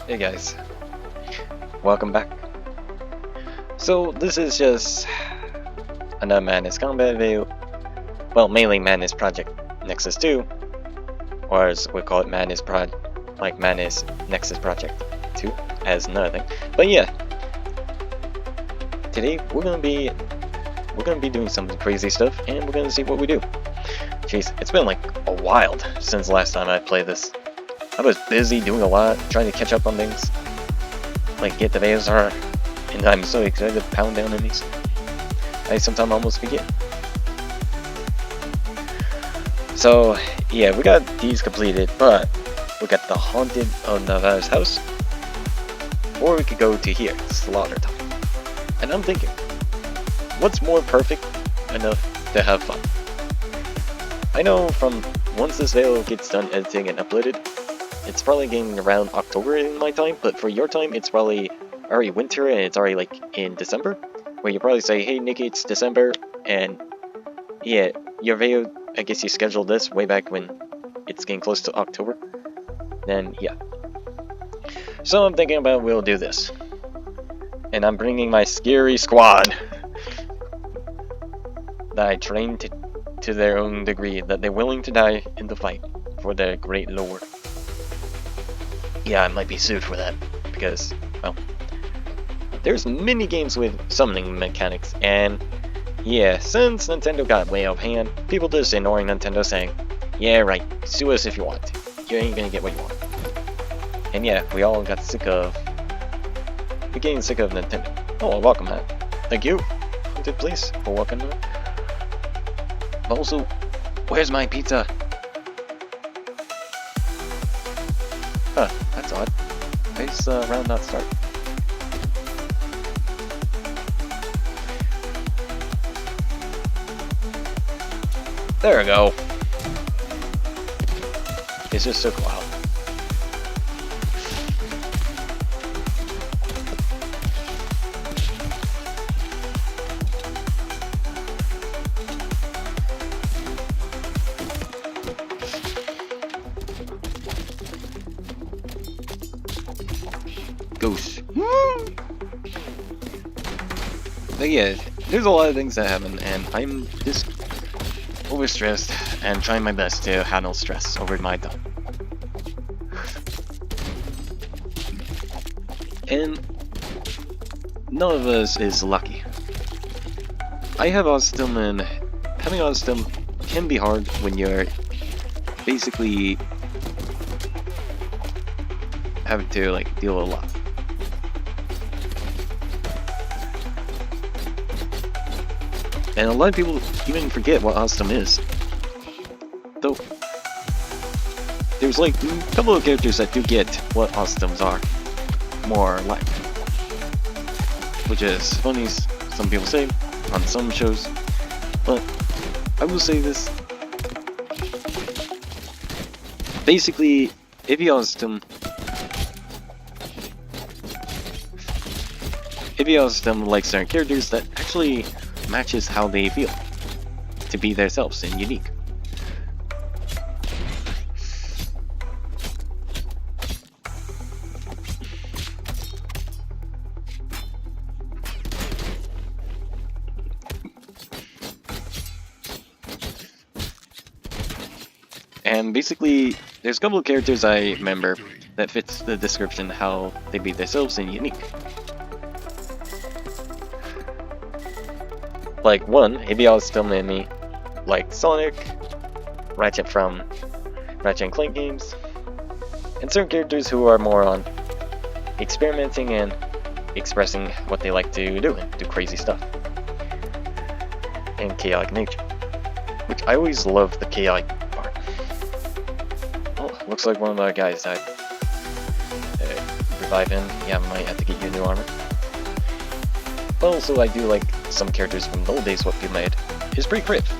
Hey guys, welcome back. So this is just another Madness Combat video. Well, mainly Madness Project Nexus 2, or as we call it, Madness Nexus Project 2 as another thing. But yeah, today we're gonna be doing some crazy stuff, and we're gonna see what we do. Jeez, it's been like a while since the last time I played this. I was busy doing a lot, trying to catch up on things, like get the ASR, and I'm so excited to pound down enemies. I sometimes almost forget. So yeah, we got these completed, but we got the Haunted of Nevada's house, or we could go to here, Slaughter Time. And I'm thinking, what's more perfect enough to have fun? I know from once this video gets done editing and uploaded, it's probably getting around October in my time, but for your time, it's probably already winter and it's already like in December, where you probably say, hey Nikki, it's December, and yeah, your video, I guess you scheduled this way back when it's getting close to October, then yeah. So I'm thinking about we'll do this. And I'm bringing my scary squad that I trained to their own degree, that they're willing to die in the fight for their great lore. Yeah, I might be sued for that, because, well, there's many games with summoning mechanics, and yeah, since Nintendo got way out of hand, people just ignoring Nintendo saying, yeah, right, sue us if you want to. You ain't gonna get what you want. And yeah, we all got sick of... We're getting sick of Nintendo. Oh, welcome, Matt. Thank you, please, for welcoming me. But also, where's my pizza? Huh, that's odd. Nice round not start. There we go. It's just took a while. Goose. But yeah, there's a lot of things that happen, and I'm just overstressed and trying my best to handle stress over my time. And none of us is lucky. I have autism, and having autism can be hard when you're basically having to like deal with a lot. And a lot of people even forget what autism is. Though, there's like a couple of characters that do get what autisms are, more like. Which is funny, some people say, on some shows. But, I will say this. Basically, if you autism like certain characters, that actually matches how they feel to be themselves and unique. And basically, there's a couple of characters I remember that fits the description how they be themselves and unique. Like one, maybe I was still in me, like Sonic, Ratchet from Ratchet & Clank games, and certain characters who are more on experimenting and expressing what they like to do and do crazy stuff. And chaotic nature, which I always love the chaotic part. Oh, looks like one of our guys died. Revive him, yeah, I might have to get you new armor. But also I do like some characters from the old days what people made. It's pretty crisp.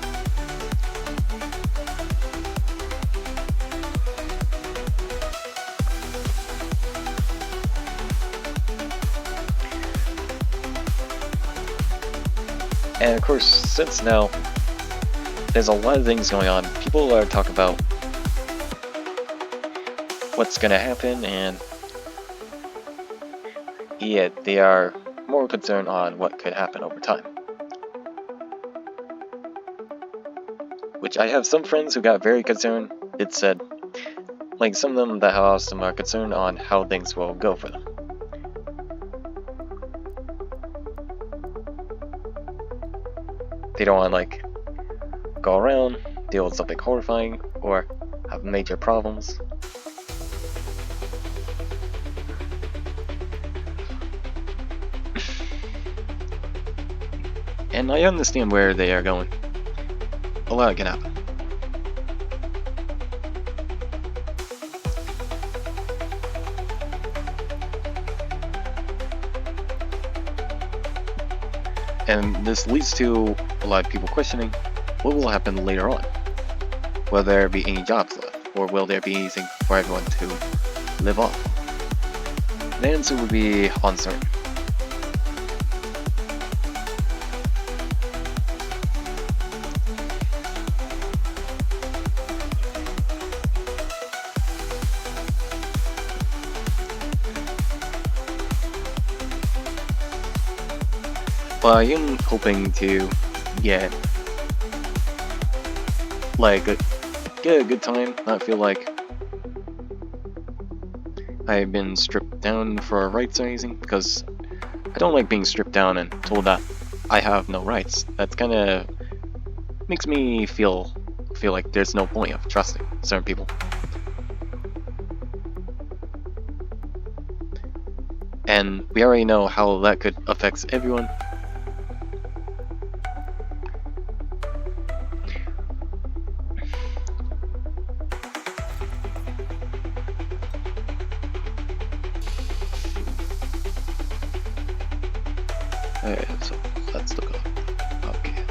And of course, since now there's a lot of things going on, people are talking about what's gonna happen, and yet they are more concerned on what could happen over time. Which I have some friends who got very concerned. It said, like some of them that have asked them are concerned on how things will go for them. They don't want to like go around, deal with something horrifying, or have major problems. And I understand where they are going. A lot can happen. And this leads to a lot of people questioning what will happen later on. Will there be any jobs left, or will there be anything for everyone to live off? The answer would be uncertain. But I am hoping to get a good time, not feel like I've been stripped down for our rights or anything, because I don't like being stripped down and told that I have no rights. That kind of makes me feel like there's no point of trusting certain people. And we already know how that could affect everyone. Alright, so let's look up. Okay.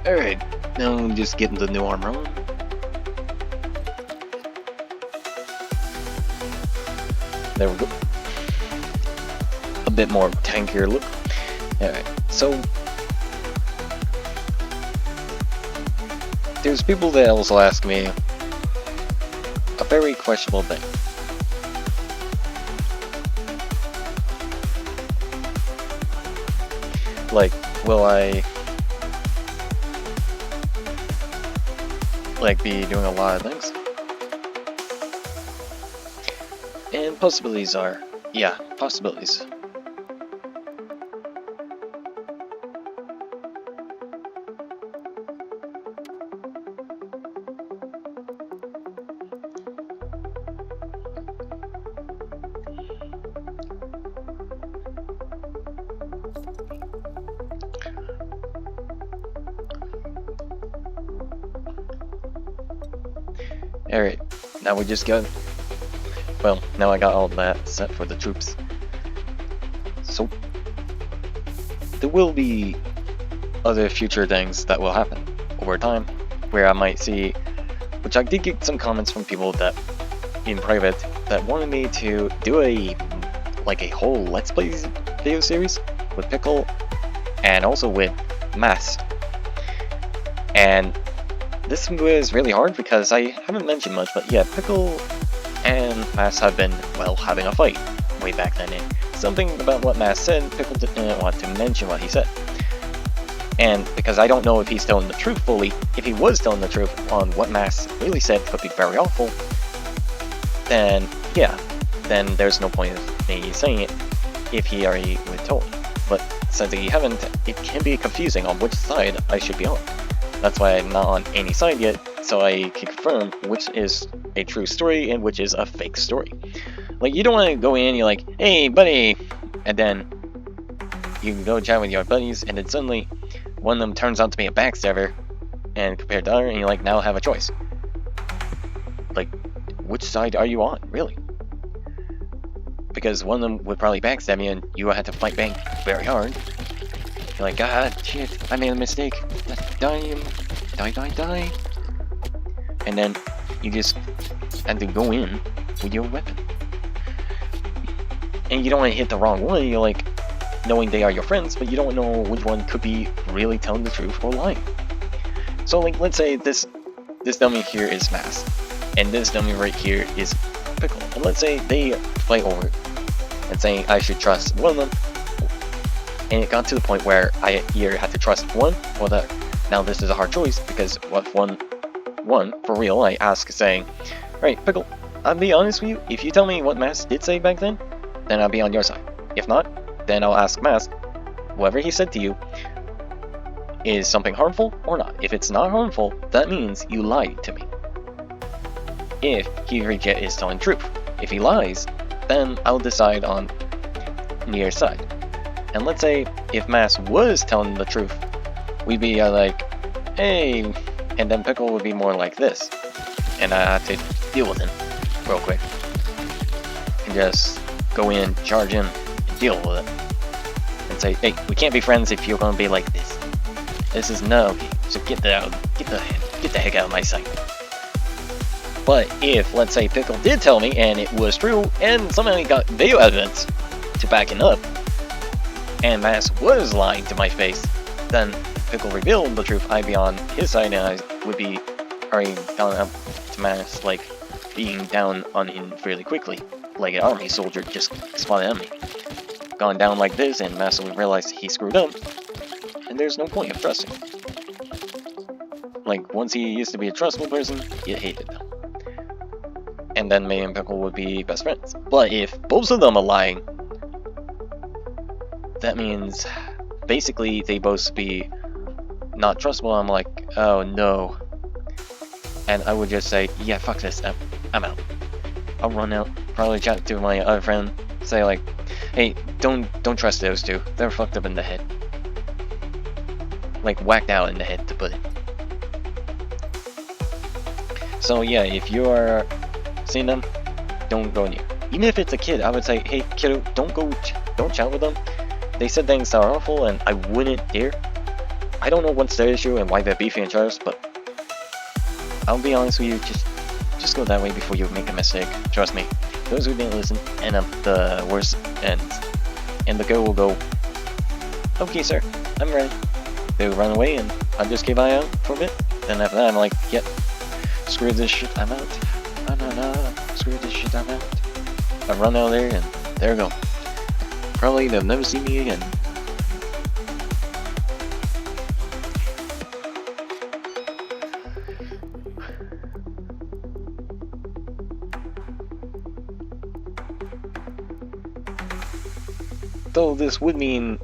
Alright, now just getting the new armor on. There we go. A bit more tankier look. Alright, so there's people that also ask me a very questionable thing. Like, will I be doing a lot of things? And possibilities are, yeah, possibilities. Alright, now we just got, well, now I got all that set for the troops. So, there will be other future things that will happen over time, where I might see, which I did get some comments from people that, in private, that wanted me to do a whole Let's Play video series with Pickle, and also with Mass. And this was really hard because I haven't mentioned much, but yeah, Pickle and Mass have been, well, having a fight way back then, and something about what Mass said, Pickle didn't want to mention what he said. And because I don't know if he's telling the truth fully, if he was telling the truth on what Mass really said could be very awful, then yeah, then there's no point of me saying it if he already would told. But since he haven't, it can be confusing on which side I should be on. That's why I'm not on any side yet, so I can confirm which is a true story and which is a fake story. Like, you don't want to go in and you're like, hey buddy, and then you can go chat with your buddies, and then suddenly one of them turns out to be a backstabber, and compared to the other, and you like now have a choice. Like, which side are you on, really? Because one of them would probably backstab you, and you would have to fight back very hard. You're like, God, shit, I made a mistake. Die. And then you just have to go in with your weapon. And you don't want to hit the wrong one. You're like, knowing they are your friends, but you don't know which one could be really telling the truth or lying. So, like, let's say this dummy here is Mass, and this dummy right here is Pickle. And let's say they fight over it, and saying I should trust one of them, and it got to the point where I either had to trust one or the other. Now this is a hard choice, because what one for real, I ask saying, right, Pickle, I'll be honest with you, if you tell me what Mass did say back then I'll be on your side. If not, then I'll ask Mass, whatever he said to you, is something harmful or not? If it's not harmful, that means you lied to me. If he is telling truth. If he lies, then I'll decide on near side. And let's say if Mass was telling the truth, we'd be like, hey, and then Pickle would be more like this. And I have to deal with him real quick. And just go in, charge him, and deal with it. And say, hey, we can't be friends if you're gonna be like this. This is no okay, so get the heck out of my sight. But if, let's say, Pickle did tell me, and it was true, and somehow he got video evidence to back it up, and Mass was lying to my face, then Pickle revealed the truth, I'd be on his side, and I would be already gone up to Mass, like, being down on him fairly quickly, like an army soldier just spotted on me. Gone down like this, and Mass would realize he screwed up, and there's no point of trusting. Like, once he used to be a trustable person, you hated them. And then me and Pickle would be best friends. But if both of them are lying, that means basically they both be not trustable. I'm like, oh no. And I would just say, yeah, fuck this, I'm out. I'll run out, probably chat to my other friend, say like, hey, don't trust those two, they're fucked up in the head. Like, whacked out in the head, to put it. So yeah, if you are seeing them, don't go near. Even if it's a kid, I would say, hey kiddo, don't chat with them. They said things that are awful, and I wouldn't dare. I don't know what's their issue and why they're beefing each other, but I'll be honest with you, just go that way before you make a mistake. Trust me. Those who didn't listen end up the worst ends. And the girl will go, okay sir, I'm ready. They will run away, and I'll just keep an eye out for a bit. Then after that, I'm like, yep, screw this shit, I'm out. No, screw this shit, I'm out. I run out there, and there we go. Probably they'll never see me again. Though this would mean,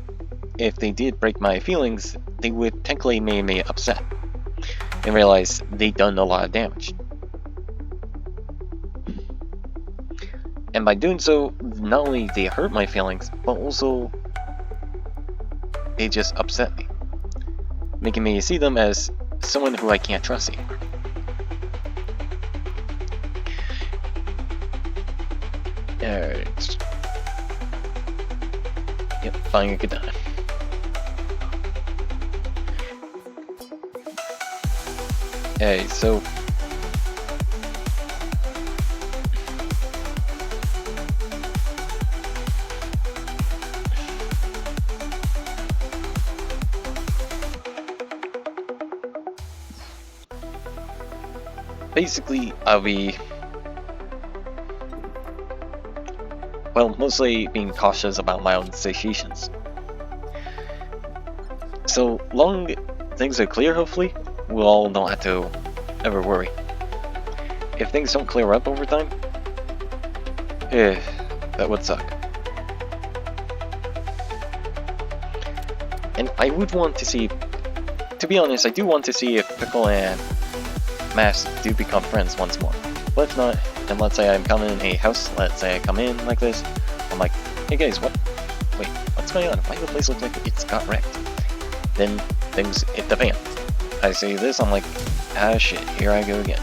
if they did break my feelings, they would technically make me upset and realize they done a lot of damage. And by doing so, not only they hurt my feelings, but also they just upset me, making me see them as someone who I can't trust anymore. Alright. Yep, buying a katana. Okay, so basically I'll be, well, mostly being cautious about my own situations. So long things are clear, hopefully, we'll all don't have to ever worry. If things don't clear up over time, that would suck. And I would want to see, to be honest, I do want to see if Pickle and Mass do become friends once more. But if not, then let's say I'm coming in a house, let's say I come in like this, I'm like, hey guys, wait, what's what's going on? Why does the place look like it's got wrecked? Then things hit the fan. I see this, I'm like, ah shit, here I go again.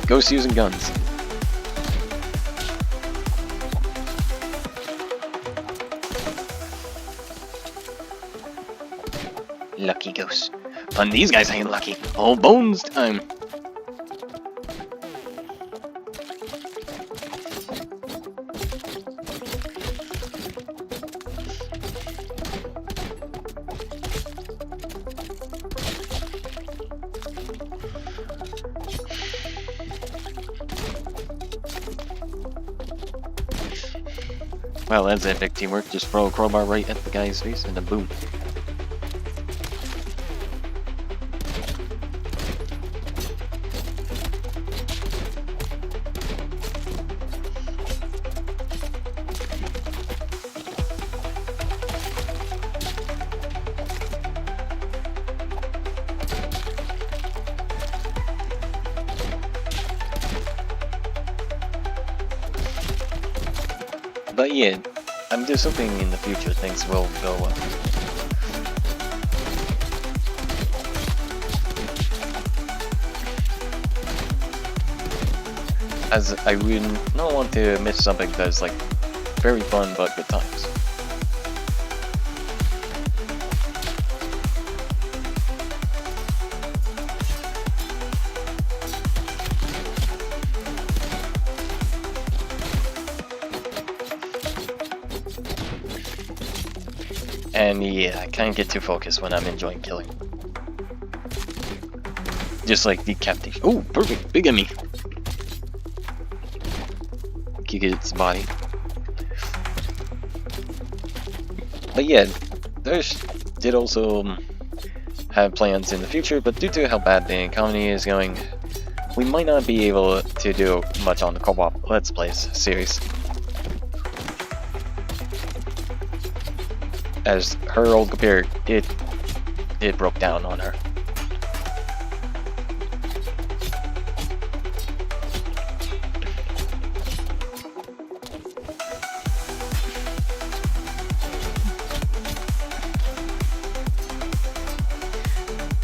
Ghosts using guns. Lucky ghost. And these guys ain't lucky. All bones time. Well, that's epic teamwork. Just throw a crowbar right at the guy's face and then boom. But yeah, I'm just hoping in the future things will go well. As I would not want to miss something that's like very fun but good times. And yeah, I can't get too focused when I'm enjoying killing. Just like decapitation. Oh, perfect! Big enemy! Kick its body. But yeah, there's did also have plans in the future, but due to how bad the economy is going, we might not be able to do much on the co-op Let's Plays series. As her old computer, it broke down on her.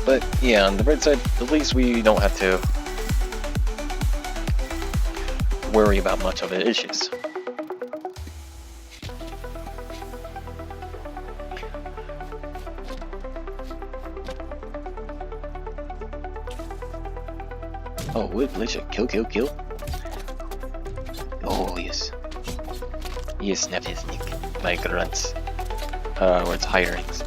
But yeah, on the bright side, at least we don't have to worry about much of the issues. Oh, wood militia, kill, kill, kill. Oh, yes. Yes, Nevisnik, my grunts. Or its hirings.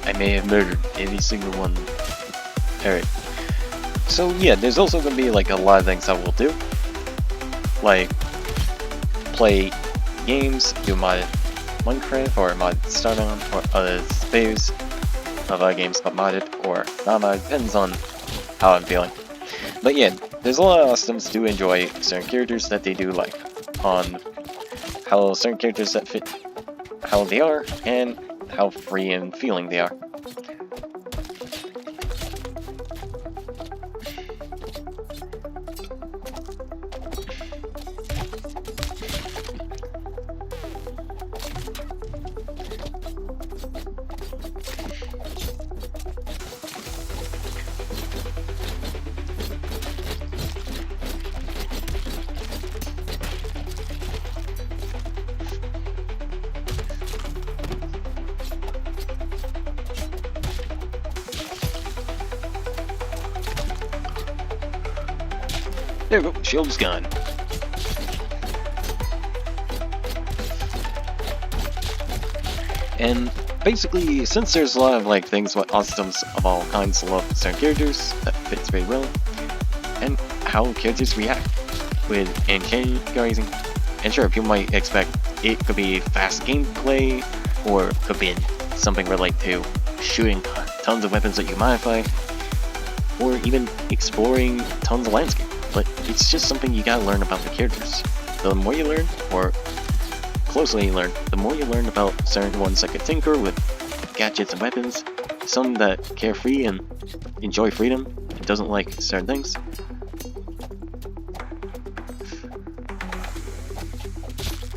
I may have murdered every single one. Alright. So yeah, there's also gonna be like a lot of things I will do. Like play games, do mod Minecraft or mod Stardom or other space of games but modded or not modded, depends on how I'm feeling. But yeah, there's a lot of customs to enjoy certain characters that they do like on how certain characters that fit how they are and how free and feeling they are. There we go, shield's gone. And basically, since there's a lot of like things what customs of all kinds love certain characters, that fits very well. And how characters react with antagonizing. And sure, people might expect it could be fast gameplay, or could be something related to shooting tons of weapons that you modify, or even exploring tons of landscape. But it's just something you gotta learn about the characters. The more you learn, or closely you learn, the more you learn about certain ones that could tinker with gadgets and weapons, some that carefree and enjoy freedom and doesn't like certain things.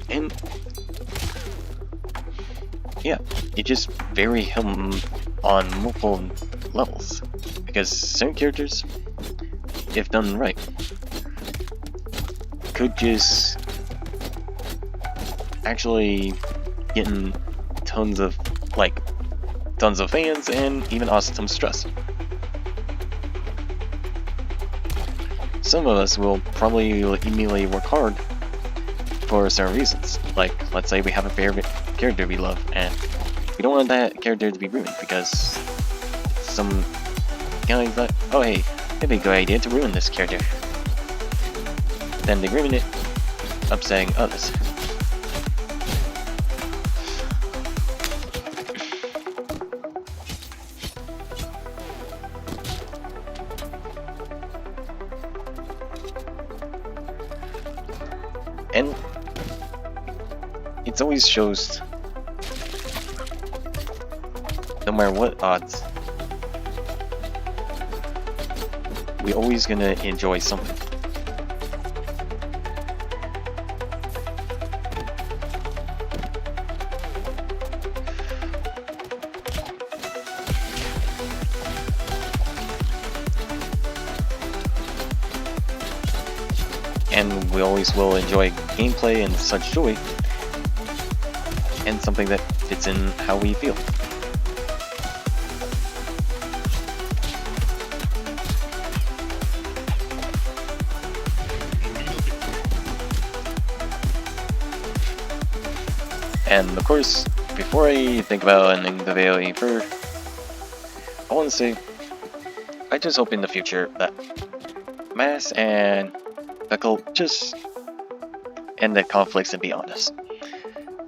And yeah, it just vary him on multiple levels, because certain characters, if done right, could just actually getting tons of fans and even awesome stress. Some of us will probably immediately work hard for certain reasons. Like, let's say we have a favorite character we love, and we don't want that character to be ruined because some guy thought, oh hey, it'd be a good idea to ruin this character. Then they ruin it, upsetting others. And it always shows, no matter what odds, we're always gonna enjoy something. And we always will enjoy gameplay and such joy, and something that fits in how we feel. And of course, before I think about ending the video any further, I want to say, I just hope in the future that Mass and Beckle just end the conflicts and be honest.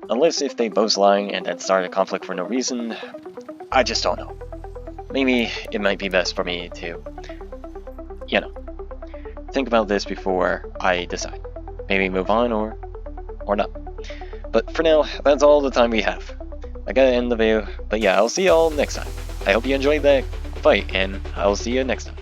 Unless if they both lying and then start a conflict for no reason, I just don't know. Maybe it might be best for me to, you know, think about this before I decide. Maybe move on or not. But for now, that's all the time we have. I gotta end the video, but yeah, I'll see y'all next time. I hope you enjoyed that fight, and I'll see you next time.